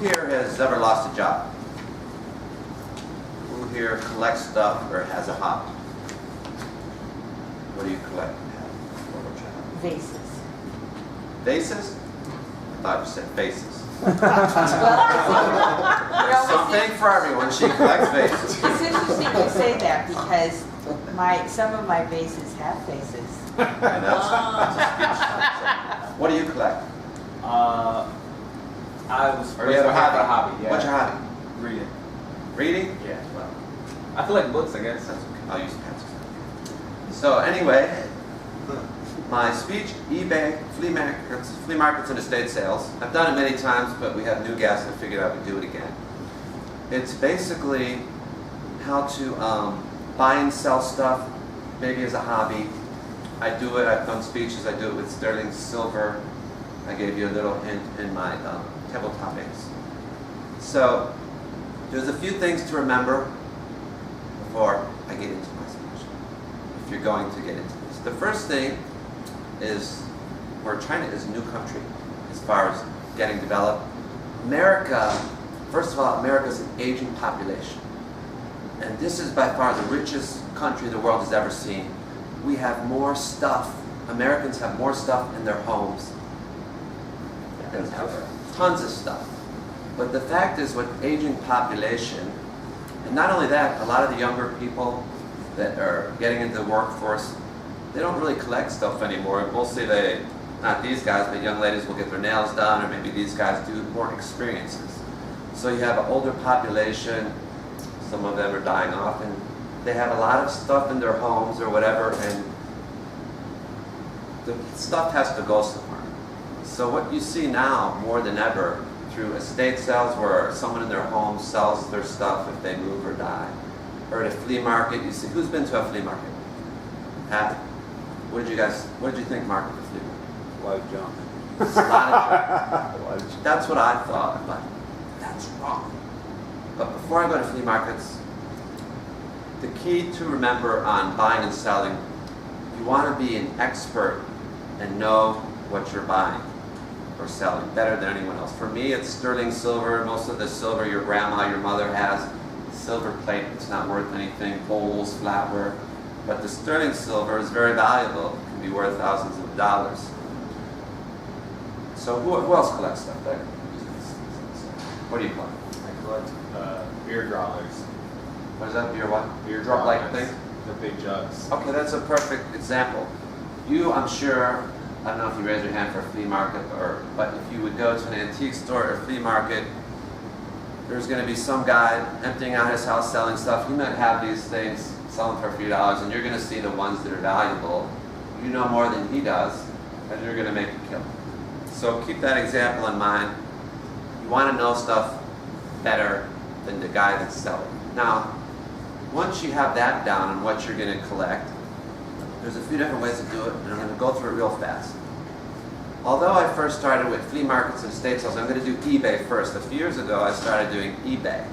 here has ever lost a job? Who here collects stuff or has a hobby? What do you collect? Vases. Vases? I thought you said faces. Something for everyone. She collects vases. It's interesting you say that because some of my vases have faces. And that's what do you collect? Or you have a hobby? Yeah. What's your hobby? Reading. Reading? Yeah. Well, I feel like books, I guess. That's okay. I'll use pencils. So anyway, my speech, eBay, flea markets and estate sales. I've done it many times, but we have new guests and I figured I would do it again. It's basically how to buy and sell stuff, maybe as a hobby. I do it, I've done speeches, I do it with sterling silver. I gave you a little hint in my table topics. So there's a few things to remember before I get into my speech, if you're going to get into this. The first thing is, China is a new country as far as getting developed. America, first of all, America is an aging population. And this is by far the richest country the world has ever seen. We have more stuff, Americans have more stuff in their homes than ever. Tons of stuff. But the fact is, with aging population, and not only that, a lot of the younger people that are getting into the workforce, they don't really collect stuff anymore. Mostly not these guys, but young ladies will get their nails done, or maybe these guys do more experiences. So you have an older population, some of them are dying off, and they have a lot of stuff in their homes or whatever, and the stuff has to go somewhere. So what you see now, more than ever, through estate sales where someone in their home sells their stuff if they move or die, or at a flea market, you see, who's been to a flea market? Pat? What did you think, Mark, of the flea market? A lot of junk. It's a lot of junk. That's what I thought, but that's wrong. But before I go to flea markets, the key to remember on buying and selling, you want to be an expert and know what you're buying or selling better than anyone else. For me, it's sterling silver. Most of the silver your grandma, your mother has, silver plate, it's not worth anything, bowls, flatware. But the sterling silver is very valuable. It can be worth thousands of dollars. So who else collects stuff there? What do you collect? I collect beer growlers. What is that? Beer what? Beer Drop-like growlers. thing? The big jugs. Okay, that's a perfect example. You, I'm sure, I don't know if you raise your hand for a flea market, but if you would go to an antique store or a flea market, there's going to be some guy emptying out his house selling stuff. You might have these things selling for a few dollars, and you're going to see the ones that are valuable. You know more than he does, and you're going to make a kill. So keep that example in mind. You want to know stuff better than the guy that's selling. Now, once you have that down and what you're going to collect, there's a few different ways to do it, and I'm going to go through it real fast. Although I first started with flea markets and estate sales, I'm going to do eBay first. A few years ago, I started doing eBay.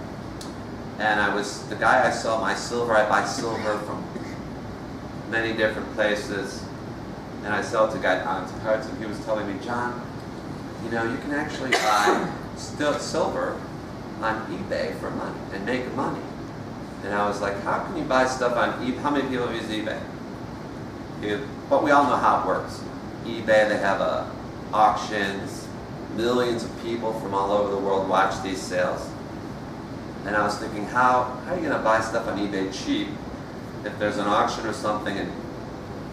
And I was the guy I sell my silver. I buy silver from many different places. And I sell it to guys on cards, and he was telling me, John, you know, you can actually buy silver on eBay for money and make money. And I was like, how can you buy stuff on eBay? How many people use eBay? But we all know how it works. eBay, they have auctions. Millions of people from all over the world watch these sales. And I was thinking, how are you going to buy stuff on eBay cheap if there's an auction or something and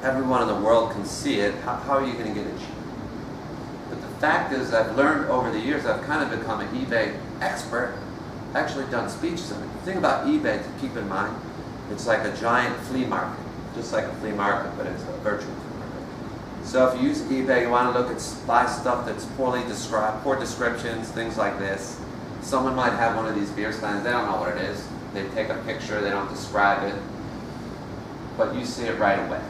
everyone in the world can see it? How are you going to get it cheap? But the fact is, I've learned over the years, I've kind of become an eBay expert. I've actually done speeches on it. The thing about eBay to keep in mind, it's like a giant flea market, just like a flea market, but it's a virtual flea market. So if you use eBay, you want to buy stuff that's poorly described, poor descriptions, things like this. Someone might have one of these beer steins, they don't know what it is. They take a picture, they don't describe it, but you see it right away.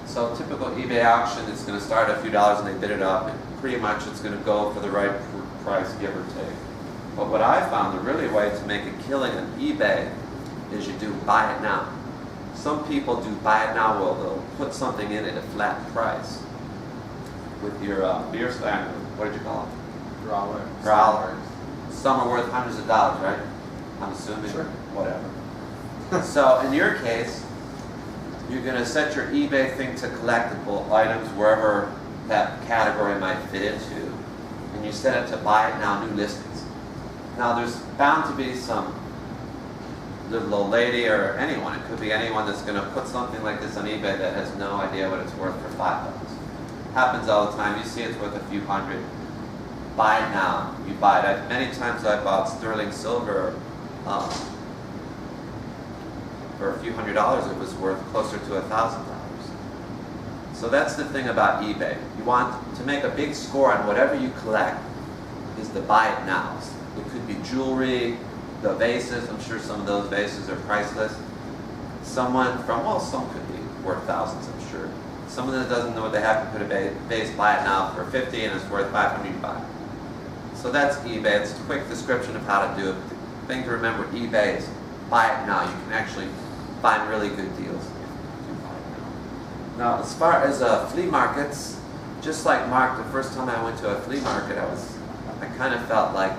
So typical eBay auction is going to start at a few dollars and they bid it up, and pretty much it's going to go for the right price, give or take. But what I found, the really way to make a killing on eBay is you do buy it now. Some people do buy it now, well, they'll put something in at a flat price. With your beer stein, what did you call it? Growler. Growler. some are worth hundreds of dollars, right? I'm assuming. Sure. Whatever. So in your case, you're going to set your eBay thing to collectible items wherever that category might fit into, and you set it to buy it now, new listings. Now there's bound to be some little old lady or anyone, it could be anyone that's going to put something like this on eBay that has no idea what it's worth for $5. Happens all the time. You see it's worth a few hundred. Buy it now. You buy it. Many times I bought sterling silver for a few $100s. It was worth closer to $1,000. So that's the thing about eBay. You want to make a big score on whatever you collect is the buy it nows. It could be jewelry, the vases. I'm sure some of those vases are priceless. Someone from, well, some could be worth thousands, I'm sure. Someone that doesn't know what they have to put a vase, buy it now for $50 and it's worth $500 you buy it. So that's eBay. It's a quick description of how to do it. The thing to remember, eBay is buy it now. You can actually find really good deals if you buy it now. Now, as far as flea markets, just like Mark, the first time I went to a flea market, I kind of felt like,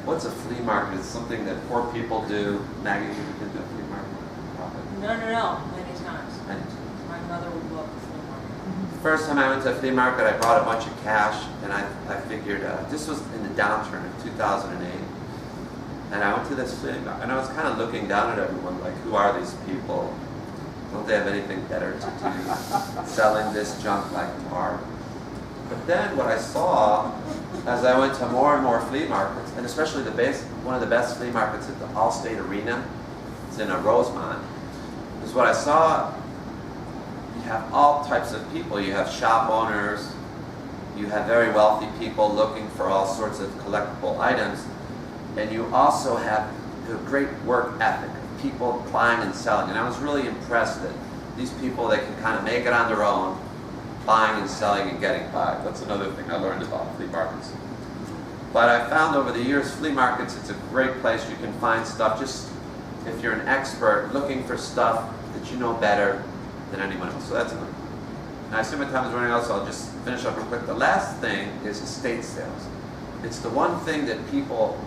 what's a flea market? It's something that poor people do. Maggie, you been to a flea market? Probably. No, many times. Many times. My mother would love the flea market. The first time I went to a flea market, I brought a bunch of cash, and I figured, this was in the downturn of 2008, and I went to this flea market, and I was kind of looking down at everyone, like, who are these people? Don't they have anything better to do, selling this junk like tar? But then what I saw, as I went to more and more flea markets, and especially one of the best flea markets at the Allstate Arena, it's in Rosemont, is what I saw. You have all types of people. You have shop owners, you have very wealthy people looking for all sorts of collectible items, and you also have a great work ethic of people buying and selling. And I was really impressed that these people, they can kind of make it on their own, buying and selling and getting by. That's another thing I learned about flea markets. But I found over the years, flea markets, it's a great place. You can find stuff, just if you're an expert, looking for stuff that you know better than anyone else. So that's another. Now I see my time is running out, so I'll just finish up real quick. The last thing is estate sales. It's the one thing that people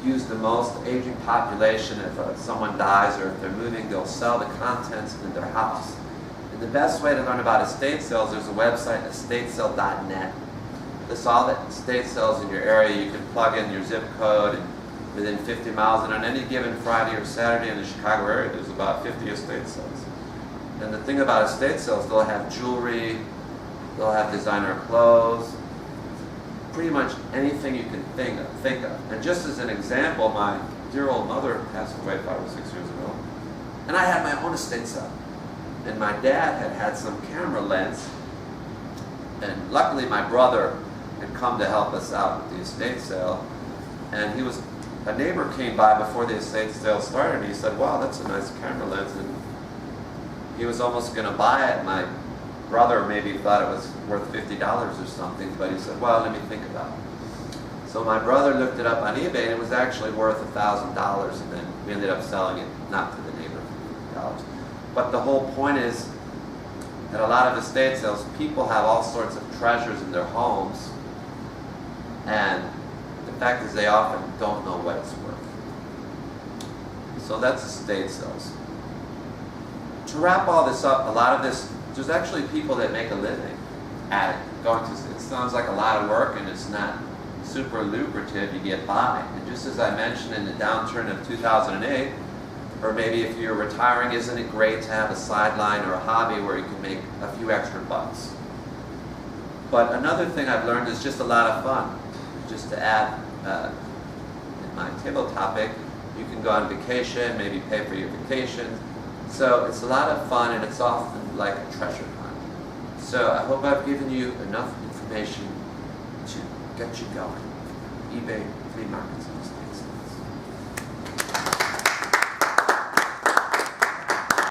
use the most. Aging population, if someone dies or if they're moving, they'll sell the contents in their house. And the best way to learn about estate sales, there's a website, estatesale.net. Lists all the estate sales in your area. You can plug in your zip code and within 50 miles, and on any given Friday or Saturday in the Chicago area, there's about 50 estate sales. And the thing about estate sales, they'll have jewelry, they'll have designer clothes, pretty much anything you can think of. And just as an example, my dear old mother passed away 5 or 6 years ago, and I had my own estate sale. And my dad had some camera lens, and luckily my brother had come to help us out with the estate sale, and a neighbor came by before the estate sale started, and he said, wow, that's a nice camera lens, and he was almost going to buy it. My brother maybe thought it was worth $50 or something, but he said, well, let me think about it. So my brother looked it up on eBay, and it was actually worth $1,000, and then we ended up selling it, not to the neighbor, for $50. But the whole point is that a lot of estate sales, people have all sorts of treasures in their homes, and the fact is they often don't know what it's worth. So that's estate sales. To wrap all this up, a lot of this, there's actually people that make a living at it. It sounds like a lot of work, and it's not super lucrative. You get by. And just as I mentioned in the downturn of 2008, or maybe if you're retiring, isn't it great to have a sideline or a hobby where you can make a few extra bucks? But another thing I've learned is just a lot of fun. Just to add, in my table topic, you can go on vacation, maybe pay for your vacation. So it's a lot of fun, and it's often like a treasure hunt. So I hope I've given you enough information to get you going. eBay, flea markets, and estate sales.